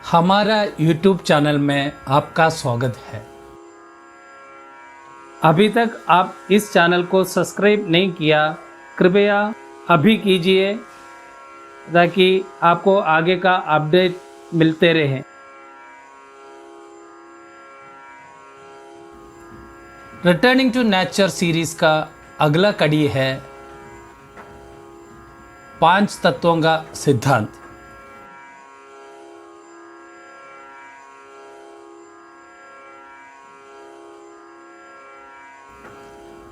हमारा YouTube channel में आपका स्वागत है। अभी तक आप इस चैनल को सब्सक्राइब नहीं किया, कृपया अभी कीजिए ताकि आपको आगे का अपडेट मिलते रहे। रिटर्निंग टू नेचर सीरीज का अगला कड़ी है 5 तत्वों का सिद्धांत।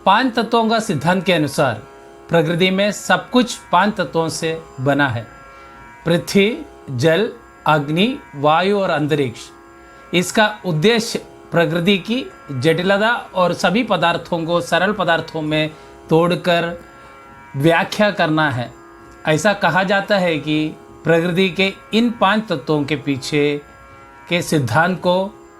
पांच तत्वों का सिद्धांत के अनुसार प्रकृति में सब कुछ 5 तत्वों से बना है। पृथ्वी, जल, अग्नि, वायु और अंतरिक्ष। इसका उद्देश्य प्रकृति की जटिलता और सभी पदार्थों को सरल पदार्थों में तोड़कर व्याख्या करना है। ऐसा कहा जाता है कि प्रकृति के इन 5 तत्वों के पीछे के सिद्धांत को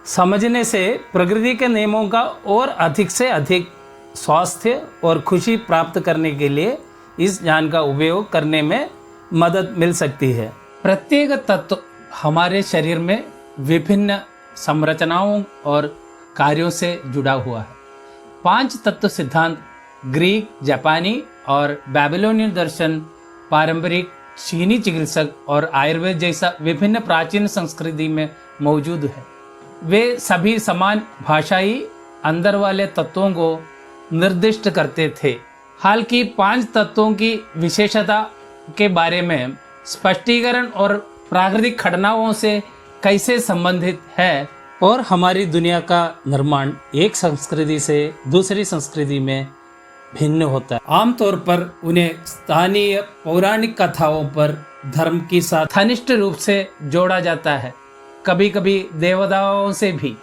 समझने से प्रकृति के नियमों का और अधिक से अधिक स्वास्थ्य और खुशी प्राप्त करने के लिए इस ज्ञान का उपयोग करने में मदद मिल सकती है। प्रत्येक तत्व हमारे शरीर में विभिन्न संरचनाओं और कार्यों से जुड़ा हुआ है। 5 तत्व सिद्धांत ग्रीक, जापानी और बेबीलोनियन दर्शन, पारंपरिक चीनी चिकित्सक और आयुर्वेद जैसा विभिन्न प्राचीन संस्कृति में मौजूद है। वे सभी समान भाषाई अंदर वाले तत्वों को निर्दिष्ट करते थे। हालांकि 5 तत्वों की विशेषता के बारे में स्पष्टीकरण और प्राकृतिक घटनाओं से कैसे संबंधित है और हमारी दुनिया का निर्माण एक संस्कृति से दूसरी संस्कृति में भिन्न होता है। आमतौर पर उन्हें स्थानीय पौराणिक कथाओं पर धर्म के साथ घनिष्ठ रूप से जोड़ा जाता है, कभी कभी देवताओं से भी।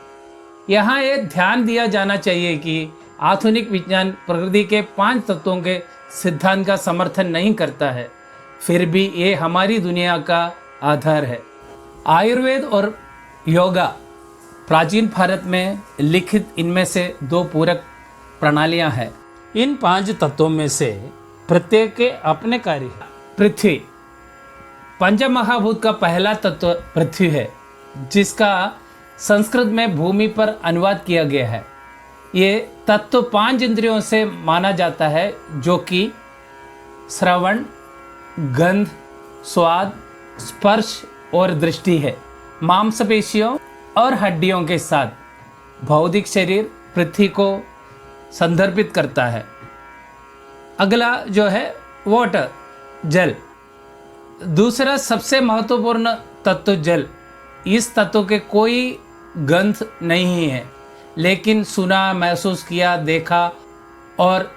यहाँ ये ध्यान दिया जाना चाहिए कि आधुनिक विज्ञान प्रकृति के 5 तत्वों के सिद्धांत का समर्थन नहीं करता है, फिर भी ये हमारी दुनिया का आधार है। आयुर्वेद और योगा प्राचीन भारत में लिखित इनमें से 2 पूरक प्रणालियां हैं। इन 5 तत्वों में से प्रत्येक के अपने कार्य हैं। पृथ्वी, पंचमहाभूत का पहला तत्व पृथ्वी है, जिसका संस्कृत में भूमि पर अनुवाद किया गया है। ये तत्व 5 इंद्रियों से माना जाता है, जो कि श्रवण, गंध, स्वाद, स्पर्श और दृष्टि है। मांसपेशियों और हड्डियों के साथ भौतिक शरीर पृथ्वी को संदर्भित करता है। अगला जो है वाटर, जल। दूसरा सबसे महत्वपूर्ण तत्व जल। इस तत्व के कोई गंध नहीं है, लेकिन सुना, महसूस किया, देखा और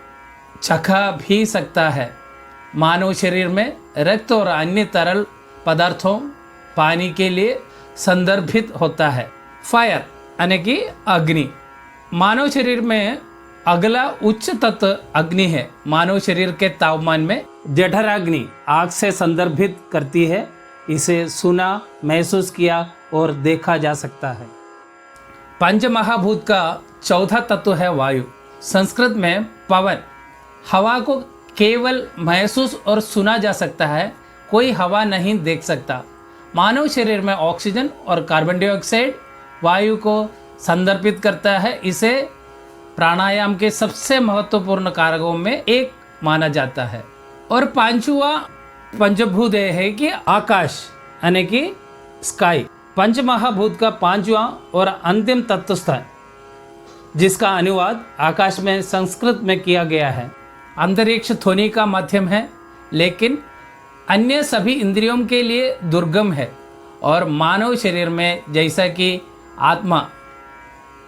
चखा भी सकता है। मानव शरीर में रक्त और अन्य तरल पदार्थों पानी के लिए संदर्भित होता है। फायर यानी कि अग्नि। मानव शरीर में अगला उच्च तत्व अग्नि है। मानव शरीर के तापमान में जठराग्नि आग से संदर्भित करती है। इसे सुना, महसूस किया और देखा जा सकता है। पंचमहाभूत का चौथा तत्व है वायु। संस्कृत में पवन। हवा को केवल महसूस और सुना जा सकता है, कोई हवा नहीं देख सकता। मानव शरीर में ऑक्सीजन और कार्बन डाइऑक्साइड वायु को संदर्भित करता है। इसे प्राणायाम के सबसे महत्वपूर्ण कारकों में एक माना जाता है। और 5वां पंचभूत है कि आकाश यानी कि स्काई। पंचमहाभूत का 5वां और अंतिम तत्व स्थान, जिसका अनुवाद आकाश में संस्कृत में किया गया है। अंतरिक्ष ध्वनि का माध्यम है, लेकिन अन्य सभी इंद्रियों के लिए दुर्गम है। और मानव शरीर में जैसा कि आत्मा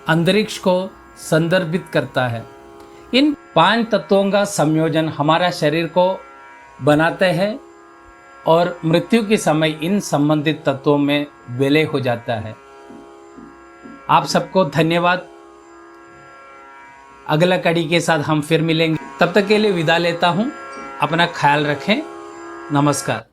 अंतरिक्ष को संदर्भित करता है। इन 5 तत्वों का संयोजन हमारा शरीर को बनाते हैं और मृत्यु के समय इन संबंधित तत्वों में विलय हो जाता है। आप सबको धन्यवाद। अगला कड़ी के साथ हम फिर मिलेंगे। तब तक के लिए विदा लेता हूँ। अपना ख्याल रखें। नमस्कार।